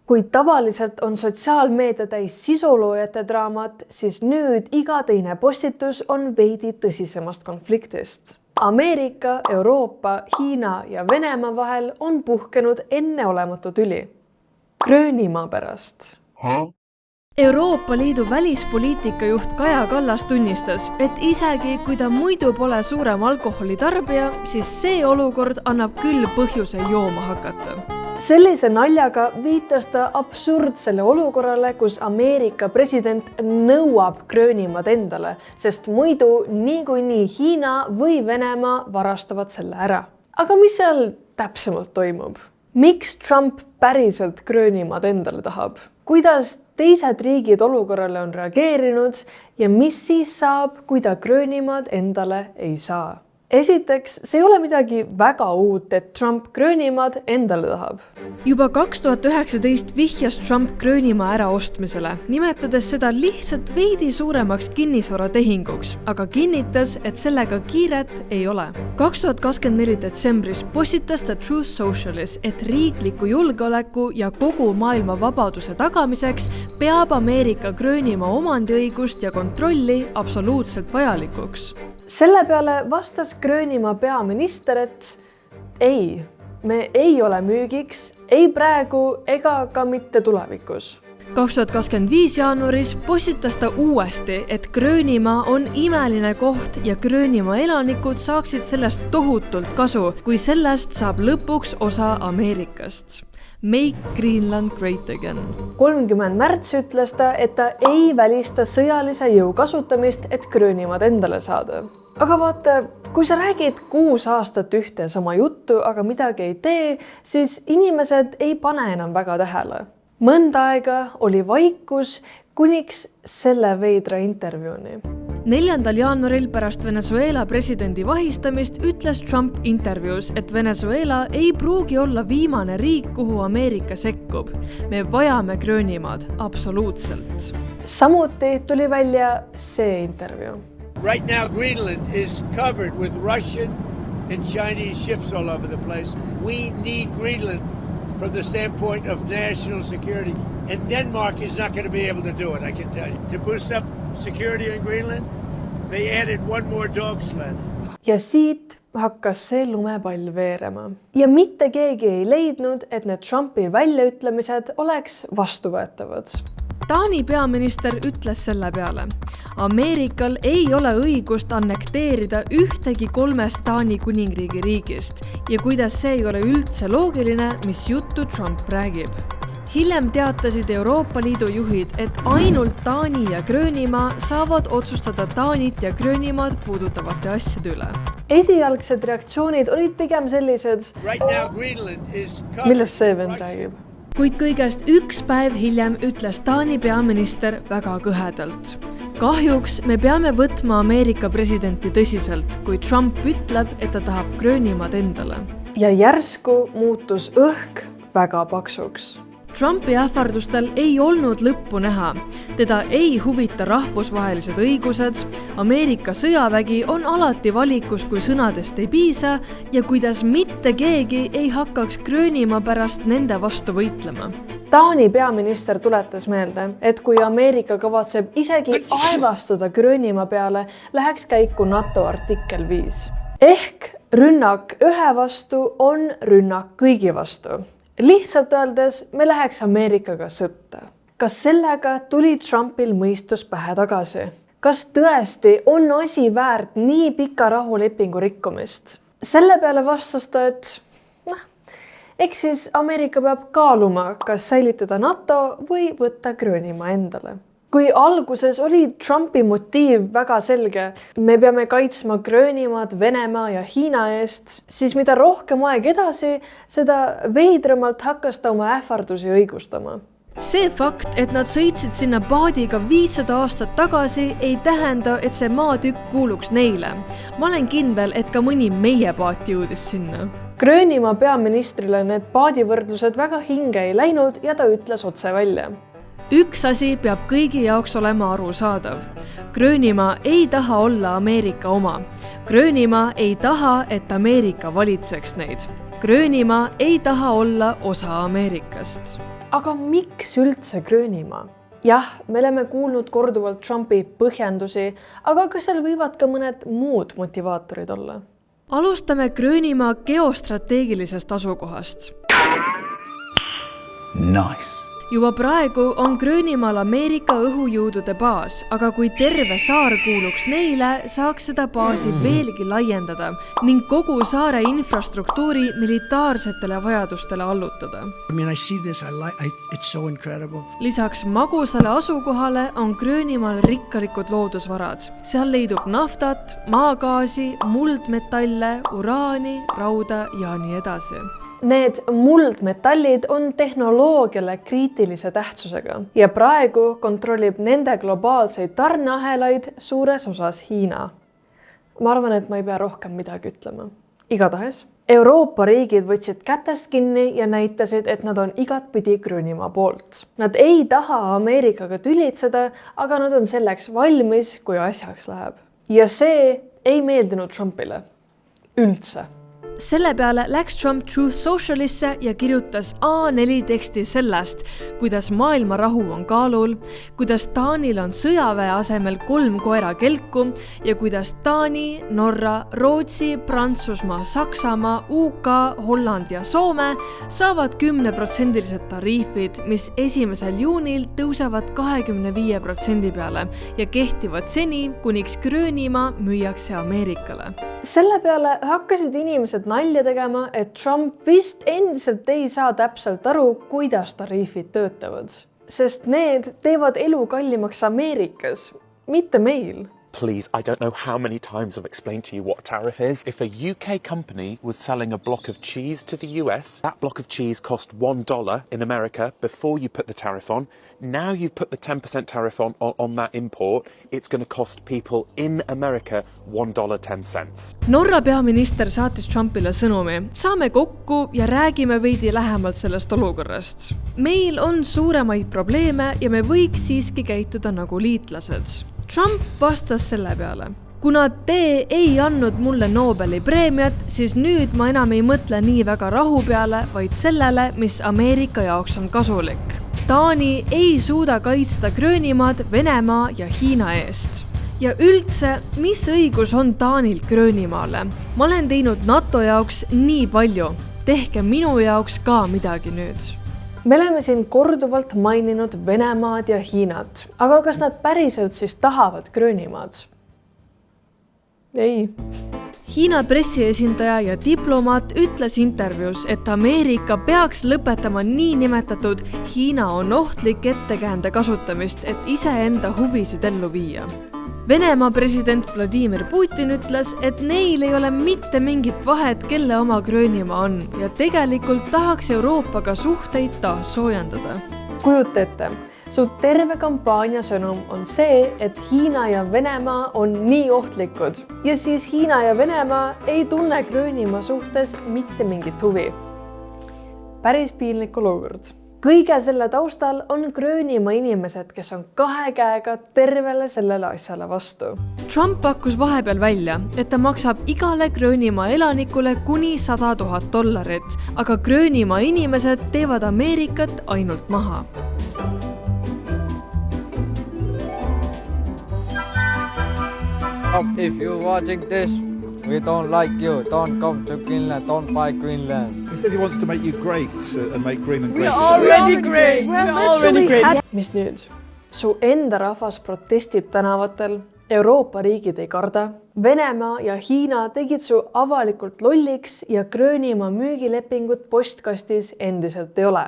Kuid tavaliselt on sotsiaalmeedia täis sisuloojate draamat, siis nüüd iga teine postitus on veidi tõsisemast konfliktist. Ameerika, Euroopa, Hiina ja Venemaa vahel on puhkenud enneolematu tüli. Gröönimaa pärast. Euroopa Liidu välispoliitika juht Kaja Kallas tunnistas, et isegi kui ta muidu pole suurem alkoholitarbija, siis see olukord annab küll põhjuse jooma hakata. Sellise naljaga viitas ta absurdsele olukorrale, kus Ameerika president nõuab Gröönimaad endale, sest muidu niikuinii Hiina või Venemaa varastavad selle ära. Aga mis seal täpsemalt toimub? Miks Trump päriselt Gröönimaad endale tahab? Kuidas teised riigid olukorrale on reageerinud ja mis siis saab, kui ta Gröönimaad endale ei saa? Esiteks, see ei ole midagi väga uut, et Trump Gröönimaad endale tahab. Juba 2019 vihjas Trump Gröönimaa äraostmisele, nimetades seda lihtsalt veidi suuremaks kinnisvaratehinguks, aga kinnitas, et sellega kiiret ei ole. 2024 detsembris postitas ta Truth Socialis, et riikliku julgeoleku ja kogu maailma vabaduse tagamiseks peab Ameerika Gröönimaa omandiõigust ja kontrolli absoluutselt vajalikuks. Selle peale vastas Gröönimaa peaminister, et ei, me ei ole müügiks, ei praegu ega ka mitte tulevikus. 2025 jaanuaris postitas ta uuesti, et Gröönimaa on imeline koht ja Gröönimaa elanikud saaksid sellest tohutult kasu, kui sellest saab lõpuks osa Ameerikast. Make Greenland great again. 30. märts ütles ta, et ta ei välista sõjalise jõu kasutamist, et Gröönimaad endale saada. Aga vaata, kui sa räägid 6 aastat ühte sama juttu, aga midagi ei tee, siis inimesed ei pane enam väga tähele. Mõnda aega oli vaikus kuniks selle veidra intervjuuni. 4. jaanuaril pärast Venezuela presidendi vahistamist ütles Trump intervjuus, et Venezuela ei pruugi olla viimane riik, kuhu Ameerika sekkub. Me vajame Gröönimaad, absoluutselt. Samuti tuli välja see intervju. Right now Greenland is covered with Russian and Chinese ships all over the place. We need Greenland from the standpoint of national security. And Denmark is not going to be able to do it, I can tell you. To boost up security in Greenland, they added one more dog sled. Ja siit hakkas see lumepall veerema. Ja mitte keegi ei leidnud, et need Trumpi väljaütlemised oleks vastuvõetavad. Taani peaminister ütles selle peale. Ameerikal ei ole õigust annekteerida ühtegi 3 Taani kuningriigi riigist ja kuidas see ei ole üldse loogiline, mis juttu Trump räägib. Hiljem teatasid Euroopa Liidu juhid, et ainult Taani ja Gröönimaa saavad otsustada Taanit ja Gröönimaad puudutavate asjade üle. Esialgsed reaktsioonid olid pigem sellised, millest see vend räägib. Kuid kõigest 1 päev hiljem ütles Taani peaminister väga kõhedalt. Kahjuks me peame võtma Ameerika presidenti tõsiselt, kui Trump ütleb, et ta tahab Gröönimaad endale. Ja järsku muutus õhk väga paksuks. Trumpi ähvardustel ei olnud lõppu näha. Teda ei huvita rahvusvahelised õigused, Ameerika sõjavägi on alati valikus, kui sõnadest ei piisa ja kuidas mitte keegi ei hakkaks Gröönimaa pärast nende vastu võitlema. Taani peaminister tuletas meelde, et kui Ameerika kavatseb isegi aevastada Gröönimaa peale, läheks käiku NATO artikkel 5. Ehk rünnak ühe vastu on rünnak kõigi vastu. Lihtsalt öeldes, me läheks Ameerikaga sõtta. Kas sellega tuli Trumpil mõistus pähe tagasi? Kas tõesti on asi väärt nii pika rahulepingu rikkumist? Selle peale vastas ta, et eks siis Ameerika peab kaaluma, kas säilitada NATO või võtta Gröönimaa endale. Kui alguses oli Trumpi motiiv väga selge, me peame kaitsma Gröönimaad, Venemaa ja Hiina eest, siis mida rohkem aeg edasi, seda veidramalt hakkas ta oma ähvardusi õigustama. See fakt, et nad sõitsid sinna paadiga 500 aastat tagasi, ei tähenda, et see maatükk kuuluks neile. Ma olen kindel, et ka mõni meie paat jõudis sinna. Gröönimaa peaministrile need paadivõrdlused väga hinge ei läinud ja ta ütles otse välja. Üks asi peab kõigi jaoks olema arusaadav. Gröönimaa ei taha olla Ameerika oma. Gröönimaa ei taha, et Ameerika valitseks neid. Gröönimaa ei taha olla osa Ameerikast. aga miks üldse Gröönimaa? Jah, me oleme kuulnud korduvalt Trumpi põhjendusi, aga kas seal võivad ka mõned muud motivaatorid olla? Alustame Gröönimaa geostrateegilisest asukohast. Nice. Juba praegu on Gröönimaal Ameerika õhujõudude baas, aga kui terve saar kuuluks neile, saaks seda baasi veelgi laiendada ning kogu saare infrastruktuuri militaarsetele vajadustele allutada. I see this, it's so incredible. Lisaks magusale asukohale on Gröönimaal rikkalikud loodusvarad. Seal leidub naftat, maagaasi, muldmetalle, uraani, rauda ja nii edasi. Need muldmetallid on tehnoloogiale kriitilise tähtsusega ja praegu kontrollib nende globaalseid tarneahelaid suures osas Hiina. Ma arvan, et ma ei pea rohkem midagi ütlema. Igatahes, Euroopa riigid võtsid kätest kinni ja näitasid, et nad on igatpidi Gröönimaa poolt. Nad ei taha Ameerikaga tülitseda, aga nad on selleks valmis, kui asjaks läheb. Ja see ei meeldinud Trumpile. Üldse. Selle peale läks Trump Truth Socialisse ja kirjutas A4 teksti sellest, kuidas maailma rahu on kaalul, kuidas Taanil on sõjaväe asemel 3 koera kelku ja kuidas Taani, Norra, Rootsi, Prantsusmaa, Saksamaa, UK, Holland ja Soome saavad 10% tariifid, mis 1. juunil tõusevad 25% peale ja kehtivad seni, kuniks Gröönimaa müüakse Ameerikale. Selle peale hakkasid inimesed nalja tegema, et Trump vist endiselt ei saa täpselt aru, kuidas tariifid töötavad. Sest need teevad elu kallimaks Ameerikas, mitte meil. Please, I don't know how many times I've explained to you what a tariff is. If a UK company was selling a block of cheese to the US, that block of cheese cost $1 in America before you put the tariff on. Now you've put the 10% tariff on that import, it's going to cost people in America $1.10. Norra peaminister saatis Trumpile sõnumi. Saame kokku ja räägime veidi lähemalt sellest olukorrast. Meil on suuremaid probleeme ja me võiks siiski käituda nagu liitlased. Trump vastas selle peale. Kuna te ei andnud mulle Nobeli preemiat, siis nüüd ma enam ei mõtle nii väga rahu peale, vaid sellele, mis Ameerika jaoks on kasulik. Taani ei suuda kaitsta Gröönimaad, Venemaa ja Hiina eest. Ja üldse, mis õigus on Taanil Gröönimaale? Ma olen teinud NATO jaoks nii palju. Tehke minu jaoks ka midagi nüüd. Me oleme siin korduvalt maininud Venemaad ja Hiinat, aga kas nad päriselt siis tahavad Gröönimaad? Ei. Hiina pressiesindaja ja diplomaat ütles intervjuus, et Ameerika peaks lõpetama niinimetatud Hiina on ohtlik ettekäände kasutamist, et iseenda huvisid ellu viia. Venemaa president Vladimir Putin ütles, et neil ei ole mitte mingit vahet, kelle oma Gröönimaa on ja tegelikult tahaks Euroopaga suhteid taas soojendada. Kujuta ette, su terve kampaania sõnum on see, et Hiina ja Venemaa on nii ohtlikud ja siis Hiina ja Venemaa ei tunne Gröönimaa suhtes mitte mingit huvi. Päris piinlik olukord. Kõige selle taustal on Gröönimaa inimesed, kes on 2 käega tervele sellele asjale vastu. Trump pakkus vahepeal välja, et ta maksab igale Gröönimaa elanikule kuni $100,000, aga Gröönimaa inimesed teevad Ameerikat ainult maha. If you're watching this, we don't like you. Don't come to Greenland. Don't buy Greenland. He said he wants to make you great and make Greenland great. Already great. We're already great. Mis nüüd? Su enda rahvas protestib tänavatel, Euroopa riigid ei karda, Venemaa ja Hiina tegid su avalikult lolliks ja Gröönimaa müügilepingut postkastis endiselt ei ole.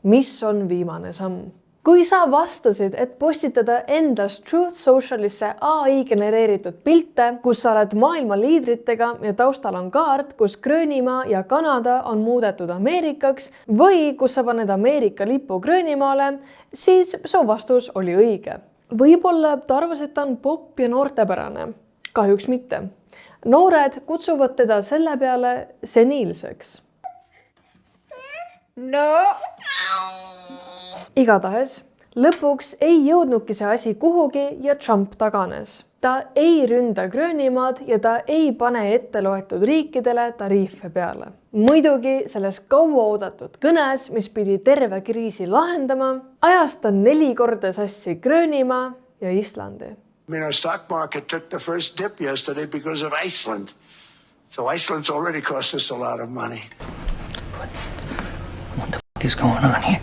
Mis on viimane samm? Kui sa vastasid, et postitada endas Truth Socialisse AI genereeritud pilte, kus sa oled maailma liidritega ja taustal on kaart, kus Gröönimaa ja Kanada on muudetud Ameerikaks või kus sa paned Ameerika lipu Gröönimaale, siis su vastus oli õige. Võib-olla ta arvas, et ta on popp ja noortepärane. Kahjuks mitte. Noored kutsuvad teda selle peale seniilseks. No. Igatahes, lõpuks ei jõudnudki see asi kuhugi ja Trump taganes. Ta ei ründa Gröönimaad ja ta ei pane ette loetud riikidele tariife peale. muidugi selles kauaoodatud kõnes, mis pidi terve kriisi lahendama, ajas ta 4 korda sassi Gröönimaa ja Islandi. Stock market took the first dip yesterday because of Iceland. So Iceland's already cost us a lot of money. What the f*** is going on here?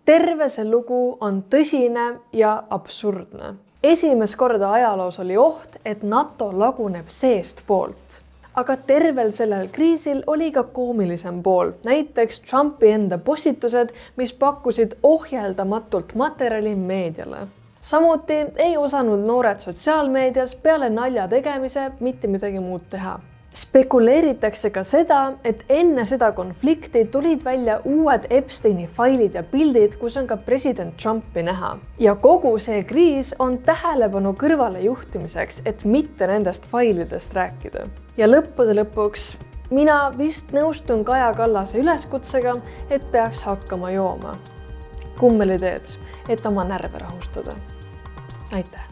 Terve see lugu on tõsine ja absurdne. Esimest korda ajaloos oli oht, et NATO laguneb seest poolt. Aga tervel sellel kriisil oli ka koomilisem pool, näiteks Trumpi enda postitused, mis pakkusid ohjeldamatult materjali meediale. Samuti ei osanud noored sotsiaalmeedias peale nalja tegemise mitte midagi muud teha. Spekuleeritakse ka seda, et enne seda konflikti tulid välja uued Epsteini failid ja pildid, kus on ka president Trumpi näha. Ja kogu see kriis on tähelepanu kõrvale juhtimiseks, et mitte nendest failidest rääkida. Ja lõppude lõpuks mina vist nõustun Kaja Kallase üleskutsega, et peaks hakkama jooma. Kummeli teed, et oma närve rahustada. Aitäh!